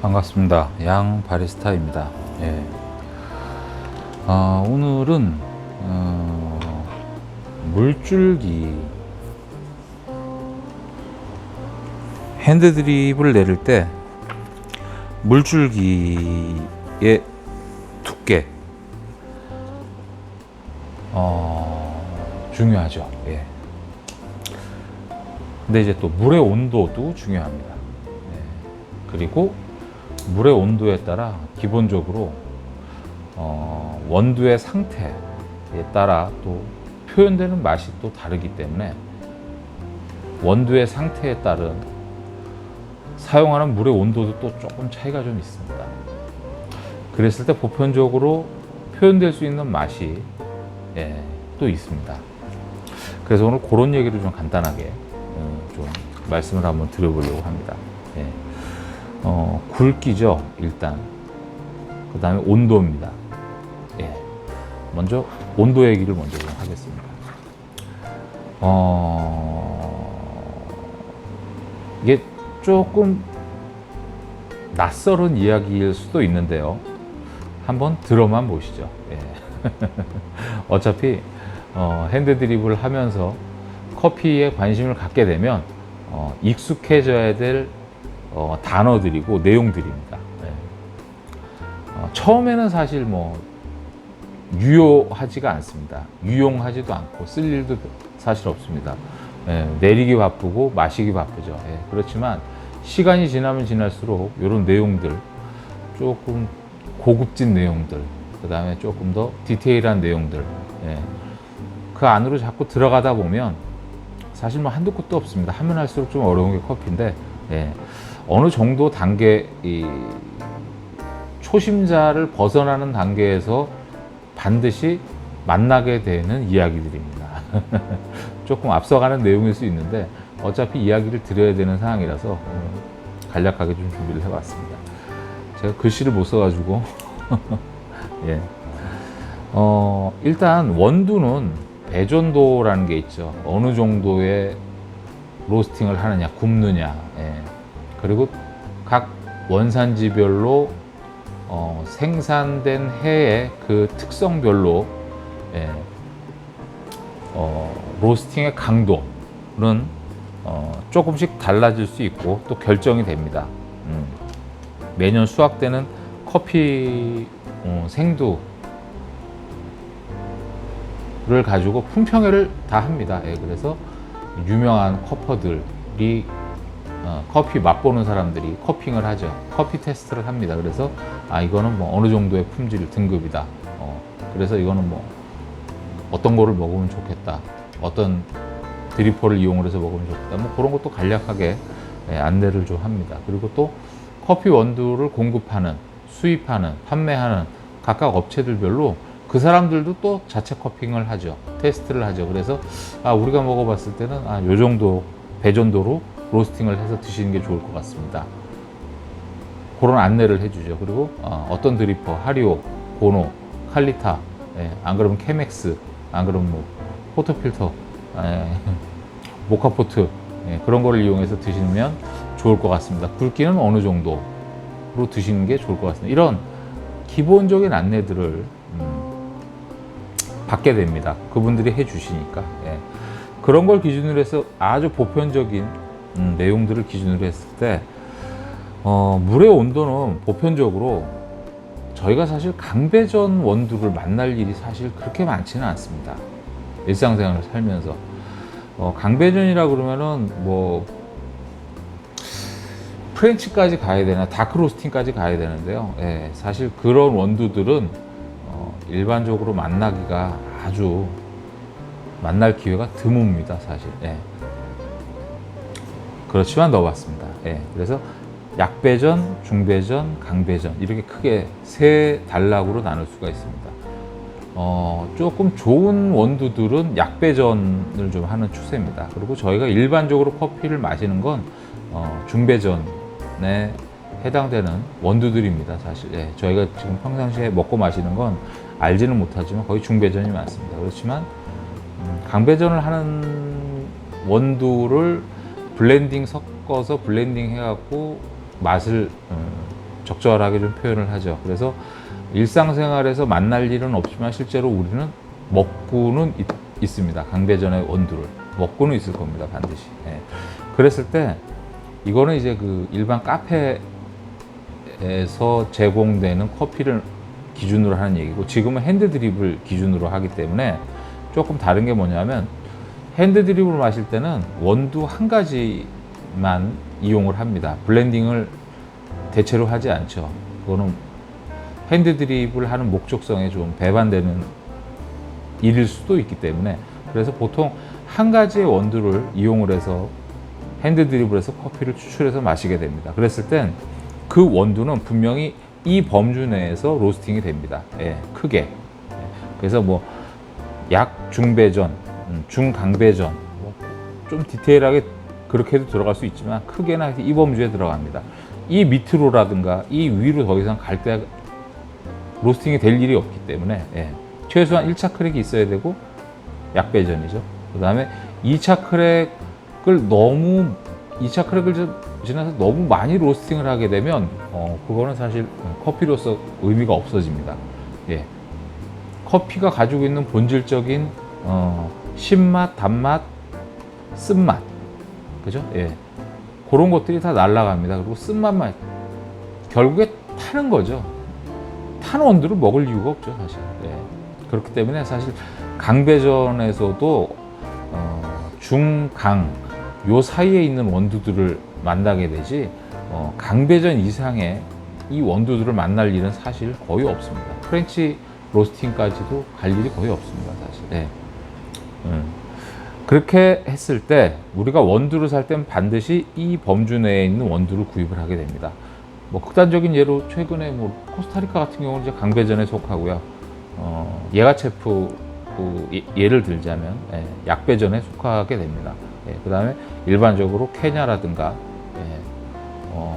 반갑습니다. 양 바리스타입니다. 예. 오늘은 물줄기 핸드 드립을 내릴 때 물줄기의 두께 중요하죠. 예. 근데 이제 또 물의 온도도 중요합니다. 예. 그리고 물의 온도에 따라 기본적으로 원두의 상태에 따라 또 표현되는 맛이 또 다르기 때문에 원두의 상태에 따른 사용하는 물의 온도도 또 조금 차이가 좀 있습니다. 그랬을 때 보편적으로 표현될 수 있는 맛이 또 있습니다. 그래서 오늘 그런 얘기를 좀 간단하게 좀 말씀을 한번 드려보려고 합니다. 굵기죠, 일단. 그 다음에 온도입니다. 먼저 온도 얘기를 먼저 좀 하겠습니다. 이게 조금 낯설은 이야기일 수도 있는데요. 한번 들어만 보시죠. 어차피 핸드 드립을 하면서 커피에 관심을 갖게 되면 익숙해져야 될 단어들이고 내용들입니다. 처음에는 사실 뭐 유효하지가 않습니다. 유용하지도 않고 쓸 일도 사실 없습니다. 내리기 바쁘고 마시기 바쁘죠. 그렇지만 시간이 지나면 지날수록 이런 내용들, 조금 고급진 내용들, 그 다음에 조금 더 디테일한 내용들, 그 안으로 자꾸 들어가다 보면 사실 뭐 한도 끝도 없습니다. 하면 할수록 좀 어려운 게 커피인데, 어느 정도 단계, 이 초심자를 벗어나는 단계에서 반드시 만나게 되는 이야기들입니다. 조금 앞서가는 내용일 수 있는데 어차피 이야기를 드려야 되는 상황이라서 간략하게 좀 준비를 해봤습니다. 제가 글씨를 못 써가지고 일단 원두는 배전도라는 게 있죠. 어느 정도의 로스팅을 하느냐, 굽느냐, 그리고 각 원산지별로 생산된 해의 그 특성별로 로스팅의 강도는 조금씩 달라질 수 있고 또 결정이 됩니다. 매년 수확되는 커피 생두를 가지고 품평회를 다 합니다. 그래서 유명한 커퍼들이 커피 맛보는 사람들이 커핑을 하죠. 커피 테스트를 합니다. 그래서 이거는 뭐 어느 정도의 품질 등급이다. 그래서 이거는 뭐 어떤 거를 먹으면 좋겠다. 어떤 드리퍼를 이용해서 먹으면 좋겠다. 뭐 그런 것도 간략하게 안내를 좀 합니다. 그리고 또 커피 원두를 공급하는, 수입하는, 판매하는 각각 업체들별로 그 사람들도 또 자체 커핑을 하죠. 테스트를 하죠. 그래서 우리가 먹어봤을 때는 요 정도 배전도로 로스팅을 해서 드시는 게 좋을 것 같습니다. 그런 안내를 해주죠. 그리고 어떤 드리퍼, 하리오, 고노, 칼리타, 안 그러면 케맥스, 안 그러면 뭐 포터필터, 모카포트, 그런 거를 이용해서 드시면 좋을 것 같습니다. 굵기는 어느 정도로 드시는 게 좋을 것 같습니다. 이런 기본적인 안내들을 받게 됩니다. 그분들이 해주시니까. 그런 걸 기준으로 해서 아주 보편적인 내용들을 기준으로 했을 때 물의 온도는 보편적으로 저희가 사실 강배전 원두를 만날 일이 사실 그렇게 많지는 않습니다. 일상생활을 살면서 강배전이라 그러면은 뭐 프렌치까지 가야 되나 다크 로스팅까지 가야 되는데요. 사실 그런 원두들은 일반적으로 만나기가 아주 만날 기회가 드뭅니다, 사실. 그렇지만 넣어봤습니다. 그래서 약배전, 중배전, 강배전 이렇게 크게 세 단락으로 나눌 수가 있습니다. 조금 좋은 원두들은 약배전을 좀 하는 추세입니다. 그리고 저희가 일반적으로 커피를 마시는 건 중배전에 해당되는 원두들입니다. 사실 저희가 지금 평상시에 먹고 마시는 건 알지는 못하지만 거의 중배전이 많습니다. 그렇지만 강배전을 하는 원두를 블렌딩 섞어서 블렌딩 해갖고 맛을 적절하게 좀 표현을 하죠. 그래서 일상생활에서 만날 일은 없지만 실제로 우리는 먹고는 있습니다. 강배전의 원두를 먹고는 있을 겁니다, 반드시. 예. 그랬을 때 이거는 이제 그 일반 카페에서 제공되는 커피를 기준으로 하는 얘기고, 지금은 핸드 드립을 기준으로 하기 때문에 조금 다른 게 뭐냐면, 핸드 드립으로 마실 때는 원두 한 가지만 이용을 합니다. 블렌딩을 대체로 하지 않죠. 그거는 핸드 드립을 하는 목적성에 좀 배반되는 일일 수도 있기 때문에, 그래서 보통 한 가지의 원두를 이용을 해서 핸드 드립을 해서 커피를 추출해서 마시게 됩니다. 그랬을 땐 그 원두는 분명히 이 범주 내에서 로스팅이 됩니다. 예, 크게. 예, 그래서 뭐 약 중배전, 중강배전, 좀 디테일하게 그렇게도 들어갈 수 있지만 크게나 이 범주에 들어갑니다. 이 밑으로라든가 이 위로 더 이상 갈 때 로스팅이 될 일이 없기 때문에, 예, 최소한 1차 크랙이 있어야 되고 약배전이죠. 그 다음에 2차 크랙을 지나서 너무 많이 로스팅을 하게 되면 그거는 사실 커피로서 의미가 없어집니다. 예. 커피가 가지고 있는 본질적인 신맛, 단맛, 쓴맛, 그죠? 예. 그런 것들이 다 날아갑니다. 그리고 쓴맛만 결국에 타는 거죠. 탄 원두를 먹을 이유가 없죠, 사실. 예. 그렇기 때문에 사실 강배전에서도 중강 요 사이에 있는 원두들을 만나게 되지, 강배전 이상의 이 원두들을 만날 일은 사실 거의 없습니다. 프렌치 로스팅까지도 갈 일이 거의 없습니다, 사실. 예. 그렇게 했을 때 우리가 원두를 살 땐 반드시 이 범주 내에 있는 원두를 구입을 하게 됩니다. 뭐 극단적인 예로 최근에 뭐 코스타리카 같은 경우는 이제 강배전에 속하고요. 예가체프 예를 들자면, 예, 약배전에 속하게 됩니다. 예, 그 다음에 일반적으로 케냐라든가, 예,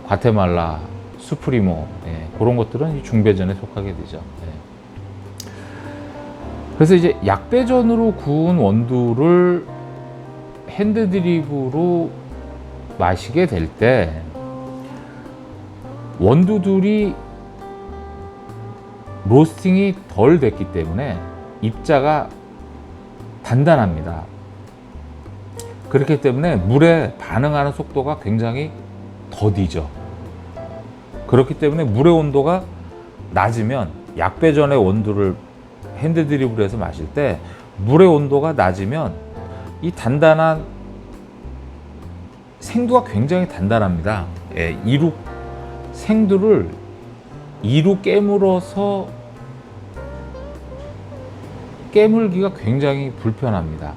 과테말라, 수프리모, 예, 그런 것들은 이 중배전에 속하게 되죠. 예. 그래서 이제 약배전으로 구운 원두를 핸드 드립으로 마시게 될 때 원두들이 로스팅이 덜 됐기 때문에 입자가 단단합니다. 그렇기 때문에 물에 반응하는 속도가 굉장히 더디죠. 그렇기 때문에 물의 온도가 낮으면, 약배전의 원두를 핸드 드립으로 해서 마실 때 물의 온도가 낮으면 이 단단한 생두가 굉장히 단단합니다. 예, 생두를 이루 깨물어서 깨물기가 굉장히 불편합니다.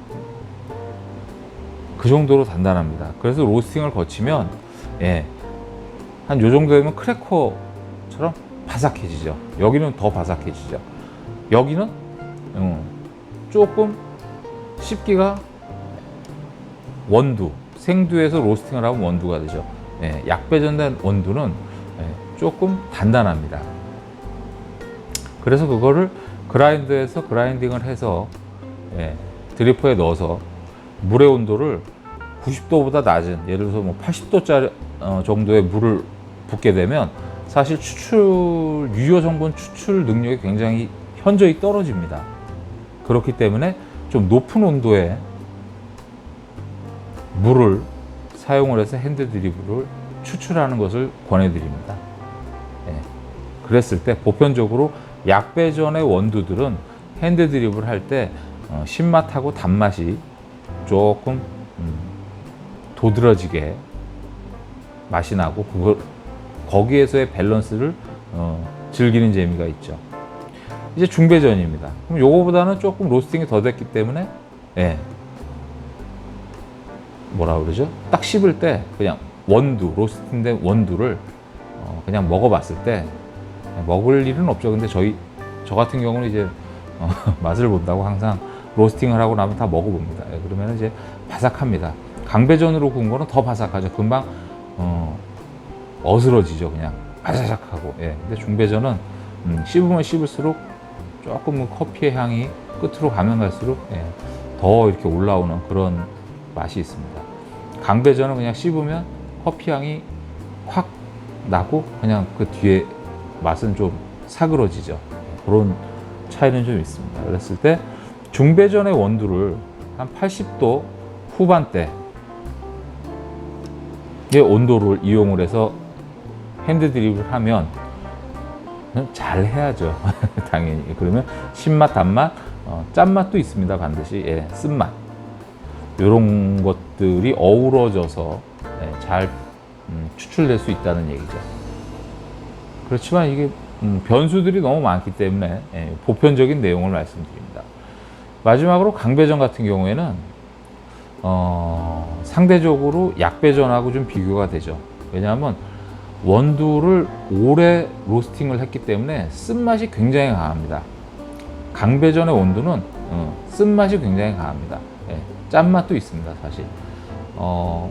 그 정도로 단단합니다. 그래서 로스팅을 거치면, 예, 한 요 정도 되면 크래커처럼 바삭해지죠. 여기는 더 바삭해지죠. 여기는 조금 씹기가, 원두, 생두에서 로스팅을 하면 원두가 되죠. 예, 약배전된 원두는, 예, 조금 단단합니다. 그래서 그거를 그라인더에서 그라인딩을 해서, 예, 드리퍼에 넣어서 물의 온도를 90도보다 낮은, 예를 들어서 뭐 80도짜리 정도의 물을 붓게 되면 사실 유효 성분 추출 능력이 굉장히 현저히 떨어집니다. 그렇기 때문에 좀 높은 온도의 물을 사용을 해서 핸드 드립을 추출하는 것을 권해드립니다. 예. 그랬을 때 보편적으로 약배전의 원두들은 핸드 드립을 할 때 신맛하고 단맛이 조금 도드라지게 맛이 나고, 거기에서의 밸런스를 즐기는 재미가 있죠. 이제 중배전입니다. 그럼 요거보다는 조금 로스팅이 더 됐기 때문에, 예, 뭐라 그러죠? 딱 씹을 때 그냥 로스팅된 원두를 그냥 먹어봤을 때, 먹을 일은 없죠. 근데 저 같은 경우는 이제 맛을 본다고 항상 로스팅을 하고 나면 다 먹어봅니다. 예, 그러면 이제 바삭합니다. 강배전으로 구운 거는 더 바삭하죠. 금방 어스러지죠. 그냥 바삭하고. 예. 근데 중배전은 씹으면 씹을수록 조금 커피의 향이 끝으로 가면 갈수록, 예, 더 이렇게 올라오는 그런 맛이 있습니다. 강배전은 그냥 씹으면 커피 향이 확 나고 그냥 그 뒤에 맛은 좀 사그러지죠. 그런 차이는 좀 있습니다. 그랬을 때 중배전의 원두를 한 80도 후반대의 온도를 이용을 해서 핸드 드립을 하면 잘 해야죠. 당연히. 그러면 신맛, 단맛, 짠맛도 있습니다. 반드시. 예, 쓴맛. 이런 것들이 어우러져서 잘 추출될 수 있다는 얘기죠. 그렇지만 이게 변수들이 너무 많기 때문에 보편적인 내용을 말씀드립니다. 마지막으로 강배전 같은 경우에는 상대적으로 약배전하고 좀 비교가 되죠. 왜냐하면 원두를 오래 로스팅을 했기 때문에 쓴맛이 굉장히 강합니다. 강배전의 원두는 쓴맛이 굉장히 강합니다. 짠맛도 있습니다, 사실.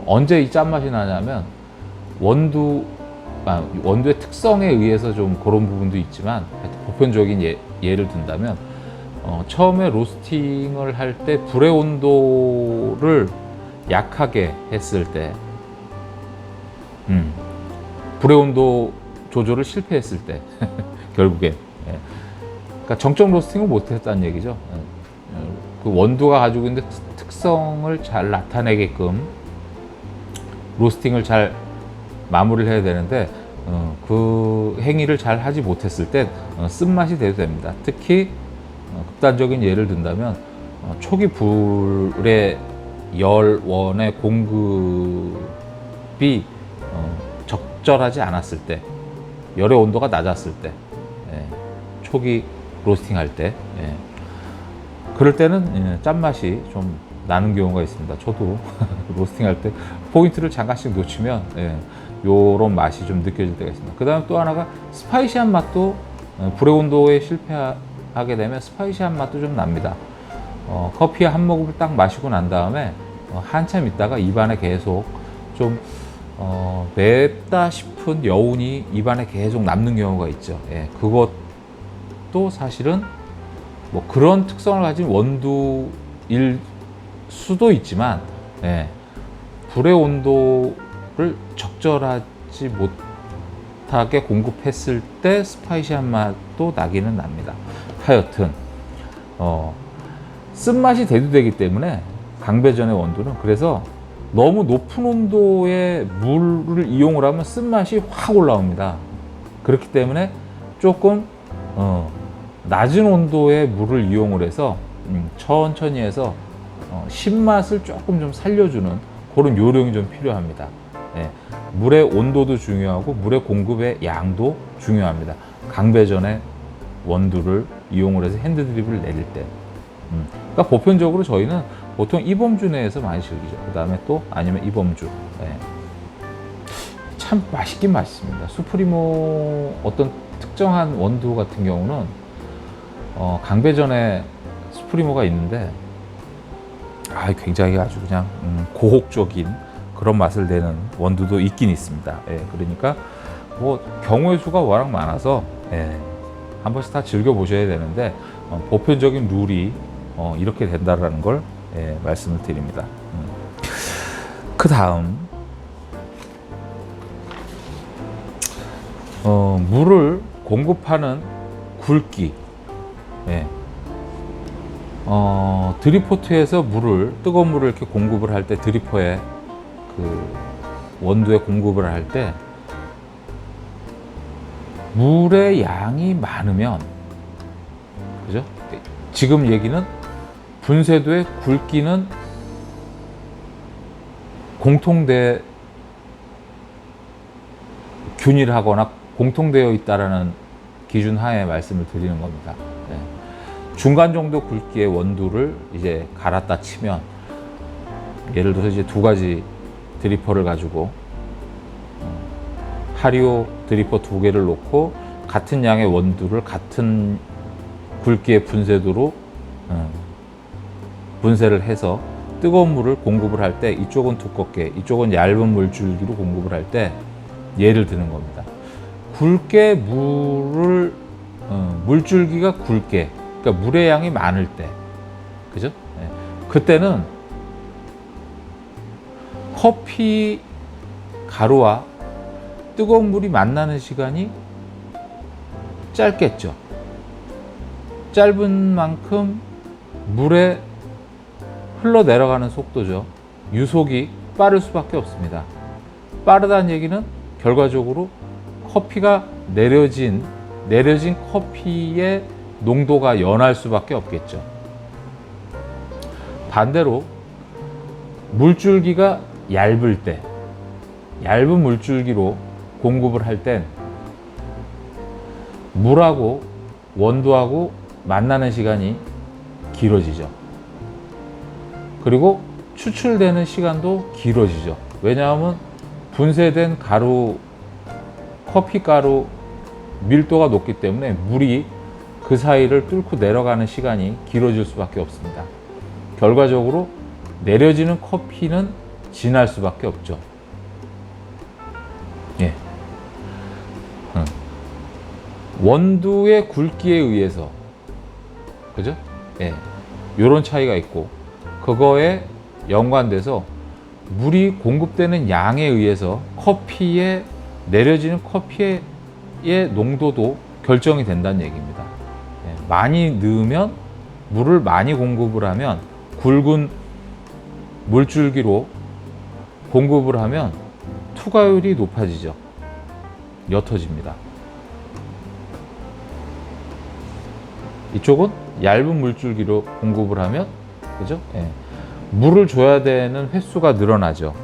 언제 이 짠맛이 나냐면 원두의 특성에 의해서 좀 그런 부분도 있지만 보편적인 예를 든다면 처음에 로스팅을 할 때 불의 온도를 약하게 했을 때 불의 온도 조절을 실패했을 때 결국엔 그러니까 정점 로스팅을 못했다는 얘기죠. 그 원두가 가지고 있는 특성을 잘 나타내게끔 로스팅을 잘 마무리를 해야 되는데 그 행위를 잘 하지 못했을 때 쓴맛이 돼도 됩니다. 특히 극단적인 예를 든다면 초기 불의 열원의 공급이 적절하지 않았을 때, 열의 온도가 낮았을 때, 초기 로스팅 할 때, 그럴 때는 짠맛이 좀 나는 경우가 있습니다. 저도 로스팅 할 때 포인트를 잠깐씩 놓치면 요런 맛이 좀 느껴질 때가 있습니다. 그 다음 또 하나가 스파이시한 맛도 불의 온도에 실패하게 되면 스파이시한 맛도 좀 납니다. 커피 한 모금을 딱 마시고 난 다음에 한참 있다가 입안에 계속 좀 맵다 싶은 여운이 입안에 계속 남는 경우가 있죠. 그것도 사실은 뭐 그런 특성을 가진 원두일 수도 있지만 불의 온도를 적절하지 못하게 공급했을 때 스파이시한 맛도 나기는 납니다. 하여튼 쓴맛이 대두되기 때문에 강배전의 원두는 그래서 너무 높은 온도의 물을 이용을 하면 쓴맛이 확 올라옵니다. 그렇기 때문에 조금 낮은 온도의 물을 이용을 해서 천천히 해서 신맛을 조금 좀 살려주는 그런 요령이 좀 필요합니다. 물의 온도도 중요하고 물의 공급의 양도 중요합니다. 강배전의 원두를 이용을 해서 핸드 드립을 내릴 때. 그러니까 보편적으로 저희는 보통 이범주 내에서 많이 즐기죠. 그 다음에 또 아니면 이범주. 참 맛있긴 맛있습니다. 수프리모 어떤 특정한 원두 같은 경우는 강배전에 수프리모가 있는데 굉장히 아주 그냥 고혹적인 그런 맛을 내는 원두도 있긴 있습니다. 그러니까 뭐 경우의 수가 워낙 많아서 한 번씩 다 즐겨 보셔야 되는데 보편적인 룰이 이렇게 된다라는 걸 말씀을 드립니다. 그 다음 물을 공급하는 굵기. 드리포트에서 뜨거운 물을 이렇게 공급을 할 때, 드리퍼에 그 원두에 공급을 할 때, 물의 양이 많으면, 그죠? 지금 얘기는 분쇄도의 굵기는 균일하거나 공통되어 있다라는 기준 하에 말씀을 드리는 겁니다. 중간 정도 굵기의 원두를 이제 갈았다 치면, 예를 들어서 이제 두 가지 드리퍼를 가지고 하리오 드리퍼 두 개를 놓고 같은 양의 원두를 같은 굵기의 분쇄도로 분쇄를 해서 뜨거운 물을 공급을 할 때 이쪽은 두껍게 이쪽은 얇은 물줄기로 공급을 할 때 예를 드는 겁니다. 굵게 물줄기가 굵게, 그러니까 물의 양이 많을 때, 그죠? 그때는 커피 가루와 뜨거운 물이 만나는 시간이 짧겠죠. 짧은 만큼 물에 흘러내려가는 속도죠. 유속이 빠를 수밖에 없습니다. 빠르다는 얘기는 결과적으로 커피가 내려진 커피의 농도가 연할 수밖에 없겠죠. 반대로 물줄기가 얇을 때, 얇은 물줄기로 공급을 할 땐 물하고 원두하고 만나는 시간이 길어지죠. 그리고 추출되는 시간도 길어지죠. 왜냐하면 분쇄된 가루, 커피 가루 밀도가 높기 때문에 물이 그 사이를 뚫고 내려가는 시간이 길어질 수밖에 없습니다. 결과적으로 내려지는 커피는 진할 수밖에 없죠. 예. 원두의 굵기에 의해서, 그죠? 예. 요런 차이가 있고, 그거에 연관돼서 물이 공급되는 양에 의해서 내려지는 커피의 농도도 결정이 된다는 얘기입니다. 예. 많이 넣으면, 물을 많이 공급을 하면, 굵은 물줄기로 공급을 하면 투과율이 높아지죠. 옅어집니다. 이쪽은 얇은 물줄기로 공급을 하면, 그죠? 예. 물을 줘야 되는 횟수가 늘어나죠.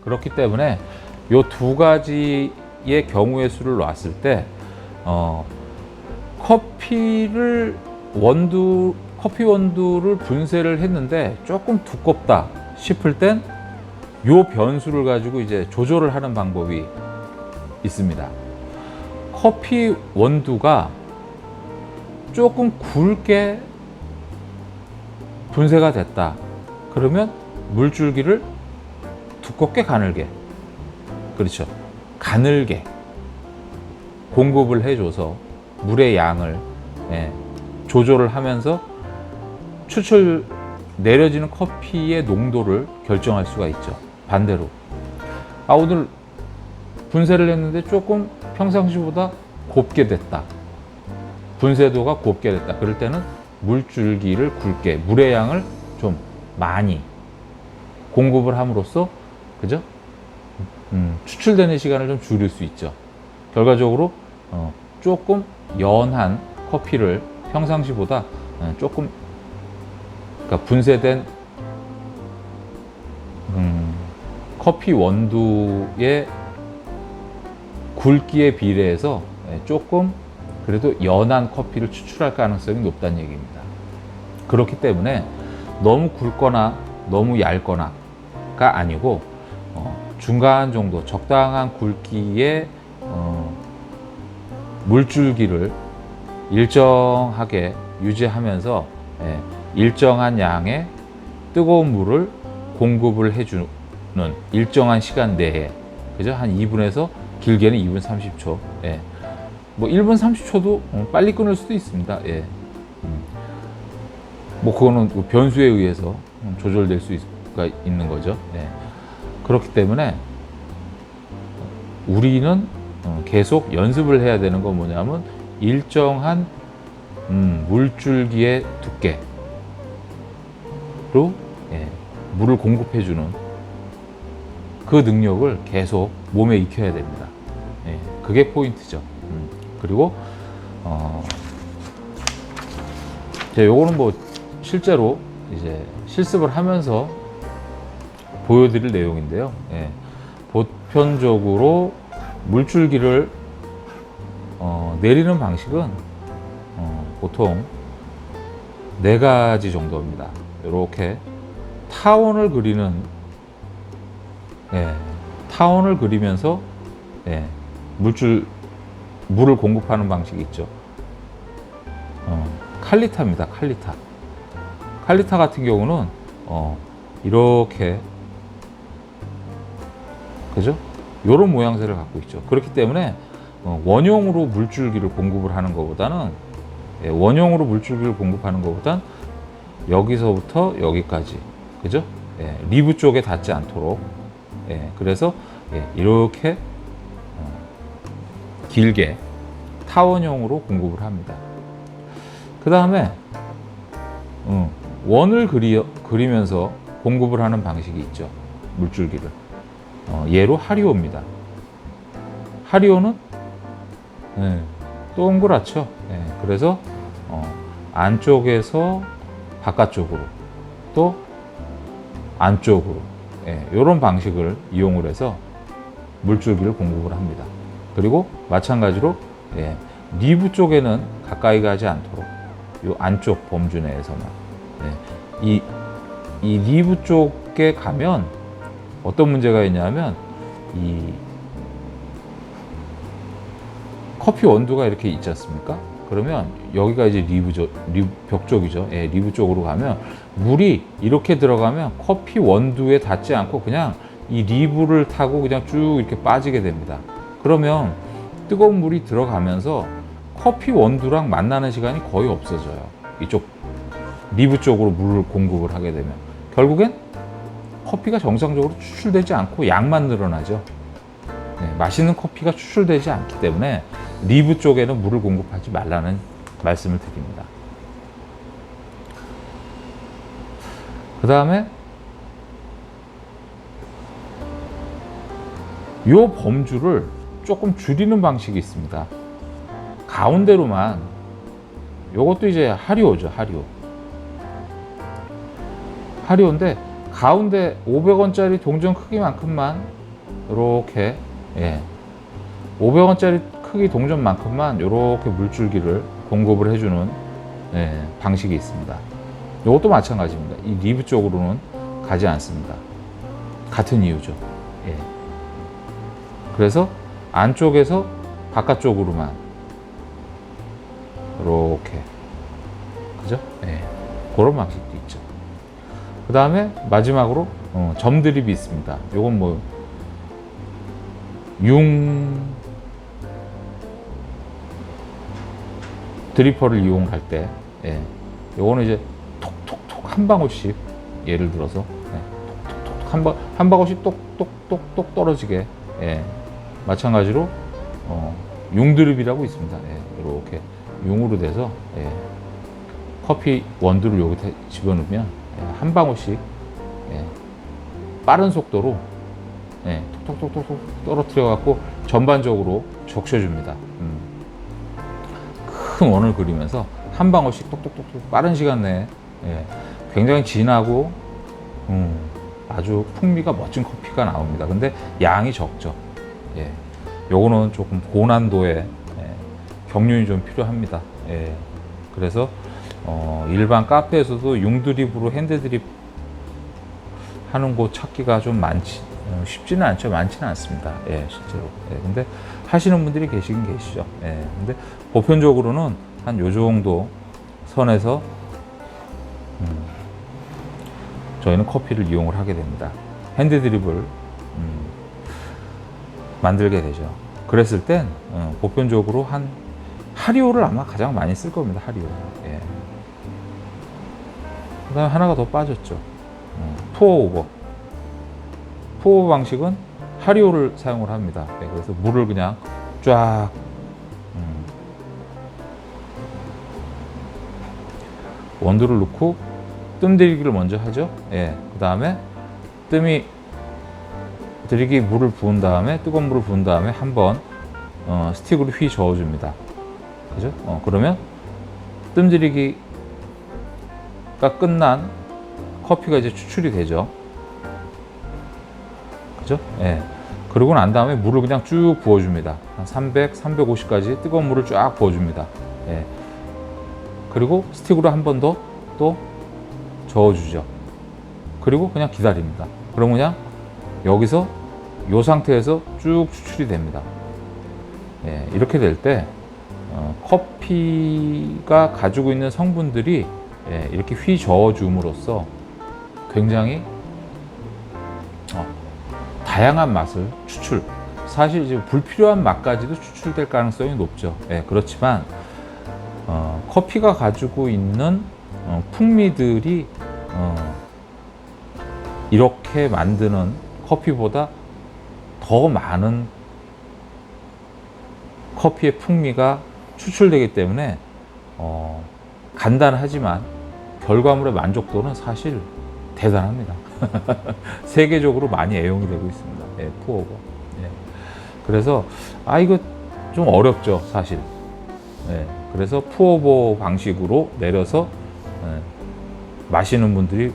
그렇기 때문에 이 두 가지의 경우의 수를 놨을 때 커피 원두를 분쇄를 했는데 조금 두껍다 싶을 땐 요 변수를 가지고 이제 조절을 하는 방법이 있습니다. 커피 원두가 조금 굵게 분쇄가 됐다. 그러면 물줄기를 두껍게 가늘게, 그렇죠, 가늘게 공급을 해줘서 물의 양을 조절을 하면서 내려지는 커피의 농도를 결정할 수가 있죠. 반대로 오늘 분쇄를 했는데 조금 평상시보다 곱게 됐다, 분쇄도가 곱게 됐다. 그럴 때는 물줄기를 굵게, 물의 양을 좀 많이 공급을 함으로써, 그죠? 추출되는 시간을 좀 줄일 수 있죠. 결과적으로 조금 연한 커피를 평상시보다 조금, 그러니까 분쇄된 커피 원두의 굵기에 비례해서 조금 그래도 연한 커피를 추출할 가능성이 높다는 얘기입니다. 그렇기 때문에 너무 굵거나 너무 얇거나가 아니고 중간 정도, 적당한 굵기의 물줄기를 일정하게 유지하면서 일정한 양의 뜨거운 물을 공급을 해주는 일정한 시간 내에, 그죠? 한 2분에서 길게는 2분 30초. 예. 뭐 1분 30초도 빨리 끊을 수도 있습니다. 예. 뭐 그거는 변수에 의해서 조절될 수가 있는 거죠. 예. 그렇기 때문에 우리는 계속 연습을 해야 되는 건 뭐냐면 일정한 물줄기의 두께로 물을 공급해주는 그 능력을 계속 몸에 익혀야 됩니다. 그게 포인트죠. 그리고 요거는 뭐 실제로 이제 실습을 하면서 보여드릴 내용인데요. 보편적으로 물줄기를 내리는 방식은 보통 4가지 정도입니다. 이렇게 타원을 그리면서 물을 공급하는 방식이 있죠. 칼리타입니다. 칼리타 같은 경우는 이렇게, 그죠? 이런 모양새를 갖고 있죠. 그렇기 때문에 원형으로 물줄기를 공급을 하는 것보다는 예, 원용으로 물줄기를 공급하는 것보단 여기서부터 여기까지, 그죠? 예, 리브 쪽에 닿지 않도록. 예, 그래서 예, 이렇게 길게 타원형으로 공급을 합니다. 그 다음에 원을 그리면서 공급을 하는 방식이 있죠. 물줄기를. 얘로 하리오입니다. 하리오는 예, 동그랗죠. 예, 그래서 안쪽에서 바깥쪽으로 또 안쪽으로 이런 방식을 이용을 해서 물줄기를 공급을 합니다. 그리고 마찬가지로 리브 쪽에는 가까이 가지 않도록 이 안쪽 범주 내에서만 이 리브 쪽에 가면 어떤 문제가 있냐면 이 커피 원두가 이렇게 있지 않습니까? 그러면 여기가 이제 리브 벽 쪽이죠. 예, 리브 쪽으로 가면 물이 이렇게 들어가면 커피 원두에 닿지 않고 그냥 이 리브를 타고 그냥 쭉 이렇게 빠지게 됩니다. 그러면 뜨거운 물이 들어가면서 커피 원두랑 만나는 시간이 거의 없어져요. 이쪽 리브 쪽으로 물을 공급을 하게 되면 결국엔 커피가 정상적으로 추출되지 않고 양만 늘어나죠. 네, 맛있는 커피가 추출되지 않기 때문에 리브 쪽에는 물을 공급하지 말라는 말씀을 드립니다. 그 다음에 이 범주를 조금 줄이는 방식이 있습니다. 가운데로만, 요것도 이제 하리오죠, 하리오. 하리오인데 가운데 500원짜리 동전 크기만큼만 이렇게 500원짜리 크기 동전만큼만 이렇게 물줄기를 공급을 해주는 방식이 있습니다. 이것도 마찬가지입니다. 이 리브 쪽으로는 가지 않습니다. 같은 이유죠. 그래서 안쪽에서 바깥쪽으로만 이렇게, 그죠? 그런 방식도 있죠. 그 다음에 마지막으로 점 드립이 있습니다. 요건 뭐 드리퍼를 이용할 때, 요거는 이제 톡톡톡 한 방울씩, 예를 들어서 톡톡톡 한 방울씩 똑똑똑똑 떨어지게, 마찬가지로 융 드립이라고 있습니다. 이렇게 융으로 돼서 커피 원두를 여기 집어넣으면 한 방울씩 빠른 속도로 톡톡톡톡 떨어뜨려 갖고 전반적으로 적셔줍니다. 큰 원을 그리면서 한 방울씩 똑똑똑똑 빠른 시간 내에 굉장히 진하고 아주 풍미가 멋진 커피가 나옵니다. 근데 양이 적죠. 요거는 조금 고난도의 경륜이 좀 필요합니다. 그래서 일반 카페에서도 융드립으로 핸드드립 하는 곳 찾기가 좀 쉽지는 않죠. 많지는 않습니다. 실제로. 근데 하시는 분들이 계시긴 계시죠. 근데 보편적으로는 한 요 정도 선에서 저희는 커피를 이용을 하게 됩니다. 핸드드립을 만들게 되죠. 그랬을 땐 보편적으로 하리오를 아마 가장 많이 쓸 겁니다. 하리오. 그 다음에 하나가 더 빠졌죠. 푸어오버. 푸어오버 방식은 하리오를 사용을 합니다. 그래서 물을 그냥 쫙 원두를 넣고 뜸 들이기를 먼저 하죠. 그 다음에 뜸이 들이기 물을 부은 다음에, 뜨거운 물을 부은 다음에 한번 스틱으로 휘 저어줍니다. 그죠? 그러면 뜸 들이기가 끝난 커피가 이제 추출이 되죠. 그죠? 그러고 난 다음에 물을 그냥 쭉 부어줍니다. 한 300, 350까지 뜨거운 물을 쫙 부어줍니다. 그리고 스틱으로 한 번 더 또 저어주죠. 그리고 그냥 기다립니다. 그럼 그냥 여기서 이 상태에서 쭉 추출이 됩니다. 이렇게 될 때 커피가 가지고 있는 성분들이 이렇게 휘 저어줌으로써 굉장히 다양한 맛을 추출, 사실 이제 불필요한 맛까지도 추출될 가능성이 높죠. 그렇지만 커피가 가지고 있는 풍미들이 이렇게 만드는 커피보다 더 많은 커피의 풍미가 추출되기 때문에 간단하지만 결과물의 만족도는 사실 대단합니다. 세계적으로 많이 애용이 되고 있습니다. 예, 푸어버. 예. 그래서 이거 좀 어렵죠, 사실. 예. 그래서 푸어버 방식으로 내려서 마시는 분들이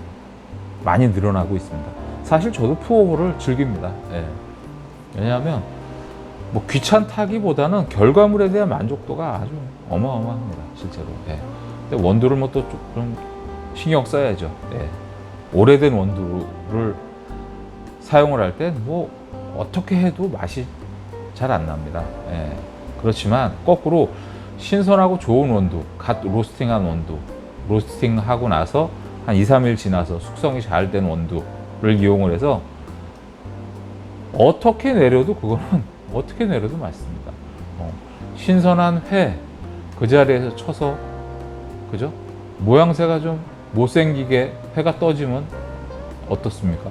많이 늘어나고 있습니다. 사실 저도 푸어버를 즐깁니다. 예. 왜냐하면 뭐 귀찮다기보다는 결과물에 대한 만족도가 아주 어마어마합니다, 실제로. 예. 근데 원두를 뭐 또 좀 신경 써야죠. 예. 오래된 원두를 사용을 할 땐 뭐 어떻게 해도 맛이 잘 안 납니다. 예. 그렇지만 거꾸로 신선하고 좋은 원두, 갓 로스팅한 원두, 로스팅하고 나서 한 2, 3일 지나서 숙성이 잘 된 원두를 이용을 해서 어떻게 내려도 그거는 어떻게 내려도 맛있습니다. 신선한 회 그 자리에서 쳐서, 그죠? 모양새가 좀 못생기게 회가 떠지면 어떻습니까?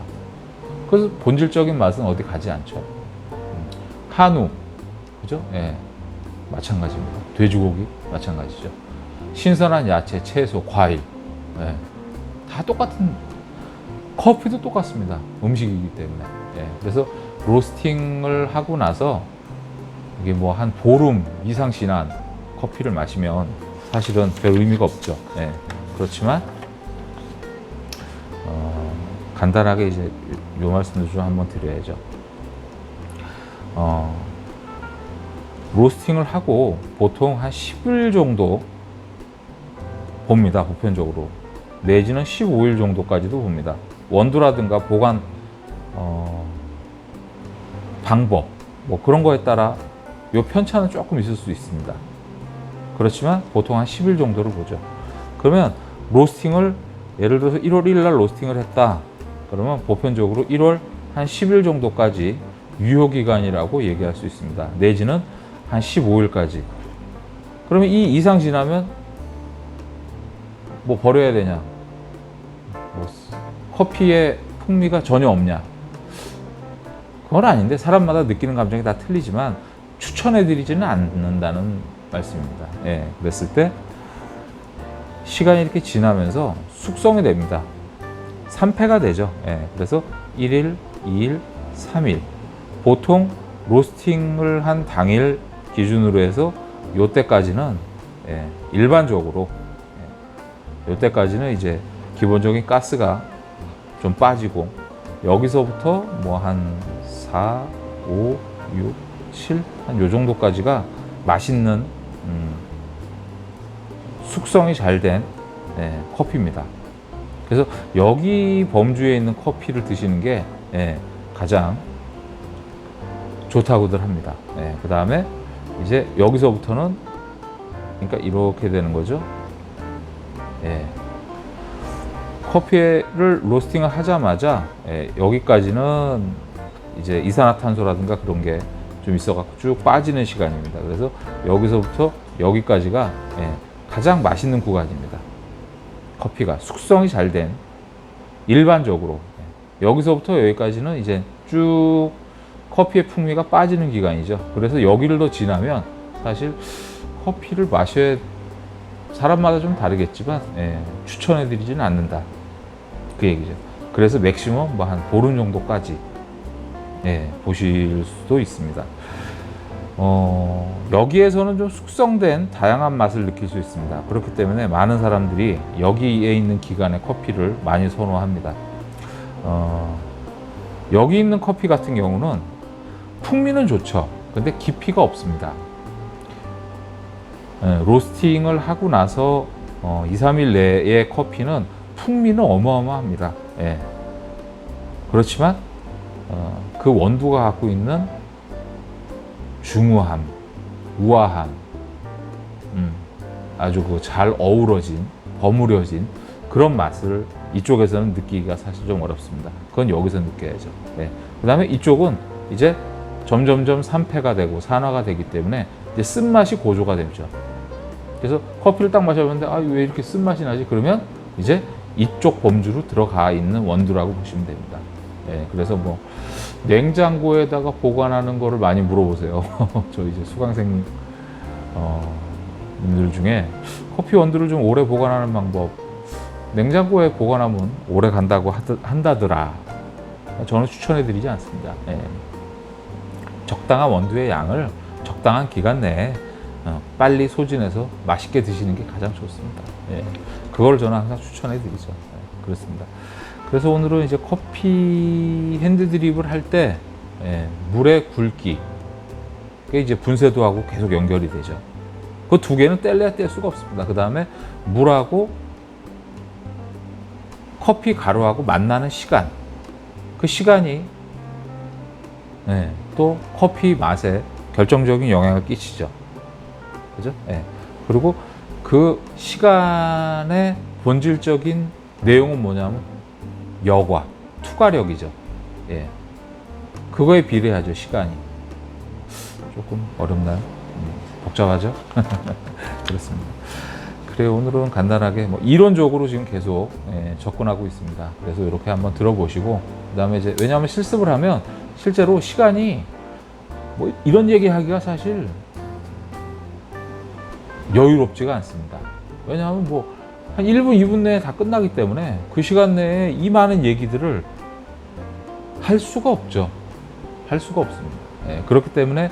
그래서 본질적인 맛은 어디 가지 않죠. 한우, 그죠? 예, 마찬가지입니다. 돼지고기 마찬가지죠. 신선한 야채, 채소, 과일, 예, 다 똑같은, 커피도 똑같습니다. 음식이기 때문에. 예, 그래서 로스팅을 하고 나서 이게 뭐 한 보름 이상 지난 커피를 마시면 사실은 별 의미가 없죠. 예, 그렇지만 간단하게 이제 요 말씀도 좀 한번 드려야죠. 로스팅을 하고 보통 한 10일 정도 봅니다. 보편적으로. 내지는 15일 정도까지도 봅니다. 원두라든가 보관 방법 뭐 그런 거에 따라 요 편차는 조금 있을 수 있습니다. 그렇지만 보통 한 10일 정도를 보죠. 그러면 로스팅을 예를 들어서 1월 1일 날 로스팅을 했다. 그러면 보편적으로 1월 한 10일 정도까지 유효기간이라고 얘기할 수 있습니다. 내지는 한 15일까지. 그러면 이 이상 지나면 뭐 버려야 되냐? 뭐 커피의 풍미가 전혀 없냐? 그건 아닌데 사람마다 느끼는 감정이 다 틀리지만 추천해드리지는 않는다는 말씀입니다. 예, 그랬을 때 시간이 이렇게 지나면서 숙성이 됩니다. 산패가 되죠. 예, 그래서 1일, 2일, 3일. 보통 로스팅을 한 당일 기준으로 해서 요때까지는 일반적으로 요때까지는 이제 기본적인 가스가 좀 빠지고 여기서부터 뭐 한 4, 5, 6, 7, 한 요 정도까지가 맛있는 숙성이 잘 된 커피입니다. 그래서 여기 범주에 있는 커피를 드시는 게 가장 좋다고들 합니다. 그 다음에 이제 여기서부터는 그러니까 이렇게 되는 거죠. 커피를 로스팅을 하자마자 여기까지는 이제 이산화탄소라든가 그런 게 좀 있어갖고 쭉 빠지는 시간입니다. 그래서 여기서부터 여기까지가 가장 맛있는 구간입니다. 커피가 숙성이 잘 된 일반적으로 여기서부터 여기까지는 이제 쭉 커피의 풍미가 빠지는 기간이죠. 그래서 여기를 더 지나면 사실 커피를 마셔야 사람마다 좀 다르겠지만 추천해드리지는 않는다. 그 얘기죠. 그래서 맥시멈 뭐 한 보름 정도까지 보실 수도 있습니다. 여기에서는 좀 숙성된 다양한 맛을 느낄 수 있습니다. 그렇기 때문에 많은 사람들이 여기에 있는 기간의 커피를 많이 선호합니다. 여기 있는 커피 같은 경우는 풍미는 좋죠. 근데 깊이가 없습니다. 로스팅을 하고 나서 2, 3일 내의 커피는 풍미는 어마어마합니다. 그렇지만 그 원두가 갖고 있는 중후함, 우아함, 아주 그 잘 어우러진, 버무려진 그런 맛을 이쪽에서는 느끼기가 사실 좀 어렵습니다. 그건 여기서 느껴야죠. 그 다음에 이쪽은 이제 점점점 산패가 되고 산화가 되기 때문에 이제 쓴맛이 고조가 되죠. 그래서 커피를 딱 마셔봤는데 아, 왜 이렇게 쓴맛이 나지? 그러면 이제 이쪽 범주로 들어가 있는 원두라고 보시면 됩니다. 예, 그래서 뭐 냉장고에다가 보관하는 거를 많이 물어보세요. 저 이제 수강생 분들 중에 커피 원두를 좀 오래 보관하는 방법, 냉장고에 보관하면 오래 간다고 한다더라. 저는 추천해 드리지 않습니다. 예. 적당한 원두의 양을 적당한 기간 내에 빨리 소진해서 맛있게 드시는 게 가장 좋습니다. 예. 그걸 저는 항상 추천해 드리죠. 예. 그렇습니다. 그래서 오늘은 이제 커피 핸드 드립을 할 때 물의 굵기, 그게 이제 분쇄도하고 계속 연결이 되죠. 그 두 개는 뗄래야 뗄 수가 없습니다. 그 다음에 물하고 커피 가루하고 만나는 시간, 그 시간이 또 커피 맛에 결정적인 영향을 끼치죠. 그죠? 그리고 그 시간의 본질적인 내용은 뭐냐면 여과, 투과력이죠. 그거에 비례하죠, 시간이. 조금 어렵나요? 복잡하죠? 그렇습니다. 그래요. 오늘은 간단하게 뭐 이론적으로 지금 계속 접근하고 있습니다. 그래서 이렇게 한번 들어보시고, 그 다음에 이제 왜냐하면 실습을 하면 실제로 시간이 뭐 이런 얘기하기가 사실 여유롭지가 않습니다. 왜냐하면 뭐 한 1분, 2분 내에 다 끝나기 때문에 그 시간 내에 이 많은 얘기들을 할 수가 없죠. 할 수가 없습니다. 그렇기 때문에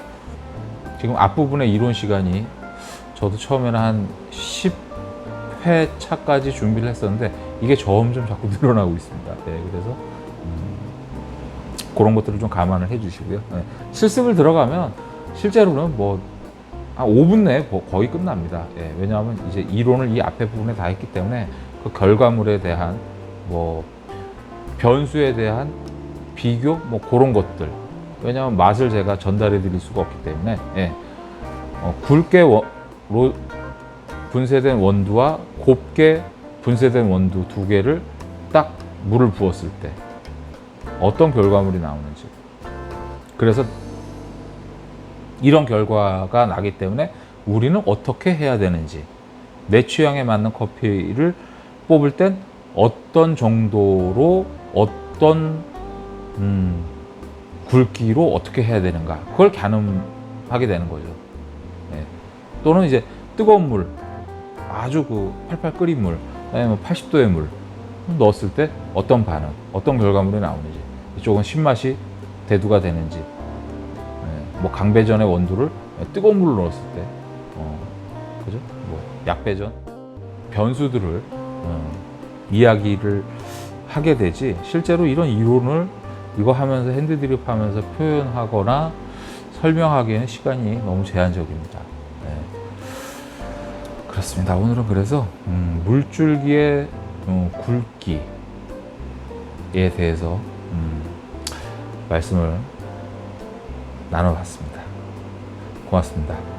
지금 앞부분의 이론 시간이 저도 처음에는 한 10회 차까지 준비를 했었는데 이게 점점 자꾸 늘어나고 있습니다. 그래서 그런 것들을 좀 감안을 해 주시고요. 실습을 들어가면 실제로는 뭐 한 5분 내에 거의 끝납니다. 왜냐하면 이제 이론을 이 앞에 부분에 다 했기 때문에 그 결과물에 대한 뭐 변수에 대한 비교 뭐 그런 것들, 왜냐하면 맛을 제가 전달해 드릴 수가 없기 때문에 굵게 분쇄된 원두와 곱게 분쇄된 원두 두 개를 딱 물을 부었을 때 어떤 결과물이 나오는지, 그래서 이런 결과가 나기 때문에 우리는 어떻게 해야 되는지, 내 취향에 맞는 커피를 뽑을 땐 어떤 정도로 어떤 굵기로 어떻게 해야 되는가, 그걸 가늠하게 되는 거죠. 또는 이제 뜨거운 물, 아주 그 팔팔 끓인 물, 아니면 80도의 물 넣었을 때 어떤 반응, 어떤 결과물이 나오는지, 이쪽은 신맛이 대두가 되는지, 뭐 강배전의 원두를 뜨거운 물로 넣었을 때, 그죠? 뭐 약배전, 변수들을 이야기를 하게 되지, 실제로 이런 이론을 이거 하면서 핸드드립 하면서 표현하거나 설명하기에는 시간이 너무 제한적입니다. 그렇습니다. 오늘은 그래서 물줄기의 굵기에 대해서 말씀을 나눠봤습니다. 고맙습니다.